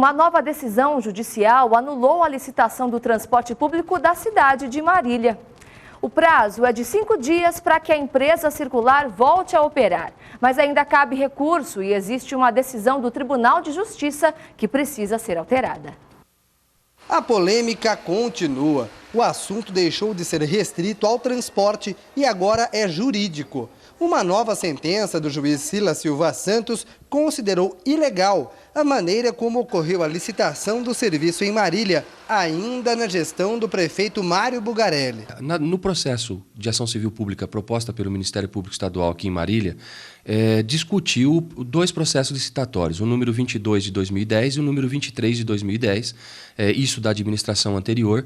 Uma nova decisão judicial anulou a licitação do transporte público da cidade de Marília. O prazo é de 5 dias para que a empresa circular volte a operar, mas ainda cabe recurso e existe uma decisão do Tribunal de Justiça que precisa ser alterada. A polêmica continua. O assunto deixou de ser restrito ao transporte e agora é jurídico. Uma nova sentença do juiz Silas Silva Santos considerou ilegal a maneira como ocorreu a licitação do serviço em Marília, ainda na gestão do prefeito Mário Bugarelli. No processo de ação civil pública proposta pelo Ministério Público Estadual aqui em Marília, discutiu 2 processos licitatórios, o número 22 de 2010 e o número 23 de 2010, isso da administração anterior,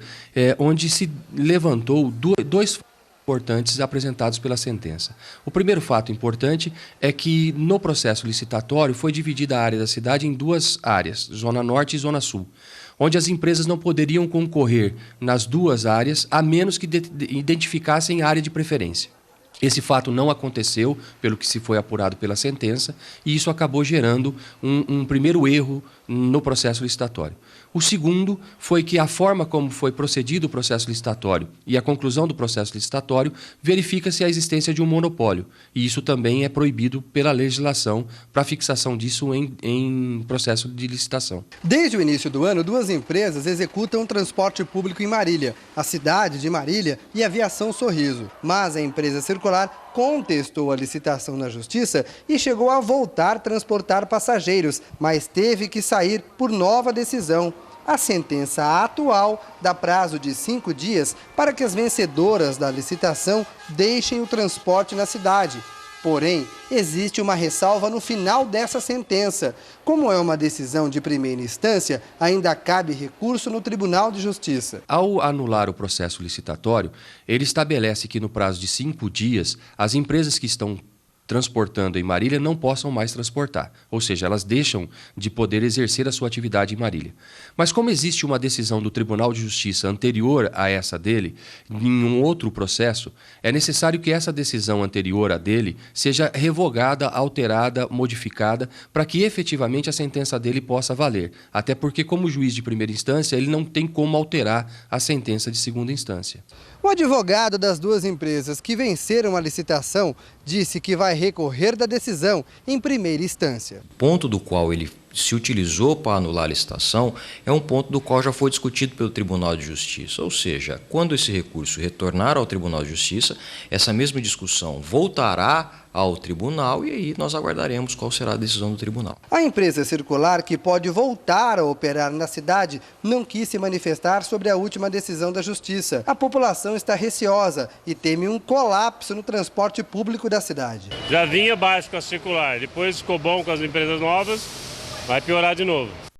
onde se levantou 2 importantes apresentados pela sentença. O primeiro fato importante é que no processo licitatório foi dividida a área da cidade em 2 áreas, Zona Norte e Zona Sul, onde as empresas não poderiam concorrer nas 2 áreas a menos que identificassem área de preferência. Esse fato não aconteceu, pelo que se foi apurado pela sentença, e isso acabou gerando um primeiro erro no processo licitatório. O segundo foi que a forma como foi procedido o processo licitatório e a conclusão do processo licitatório verifica-se a existência de um monopólio, e isso também é proibido pela legislação para a fixação disso em processo de licitação. Desde o início do ano, 2 empresas executam transporte público em Marília, a cidade de Marília e a Aviação Sorriso, mas a empresa circular contestou a licitação na Justiça e chegou a voltar a transportar passageiros, mas teve que sair por nova decisão. A sentença atual dá prazo de 5 dias para que as vencedoras da licitação deixem o transporte na cidade. Porém, existe uma ressalva no final dessa sentença. Como é uma decisão de primeira instância, ainda cabe recurso no Tribunal de Justiça. Ao anular o processo licitatório, ele estabelece que no prazo de 5 dias, as empresas que estão transportando em Marília não possam mais transportar, ou seja, elas deixam de poder exercer a sua atividade em Marília. Mas como existe uma decisão do Tribunal de Justiça anterior a essa dele, em um outro processo, é necessário que essa decisão anterior a dele seja revogada, alterada, modificada, para que efetivamente a sentença dele possa valer. Até porque, como juiz de primeira instância, ele não tem como alterar a sentença de segunda instância. O advogado das 2 empresas que venceram a licitação disse que vai recorrer da decisão em primeira instância. O ponto do qual ele se utilizou para anular a licitação é um ponto do qual já foi discutido pelo Tribunal de Justiça. Ou seja, quando esse recurso retornar ao Tribunal de Justiça, essa mesma discussão voltará ao tribunal e aí nós aguardaremos qual será a decisão do tribunal. A empresa circular, que pode voltar a operar na cidade, não quis se manifestar sobre a última decisão da Justiça. A população está receosa e teme um colapso no transporte público da cidade. Já vinha baixo com a circular, depois ficou bom com as empresas novas, vai piorar de novo.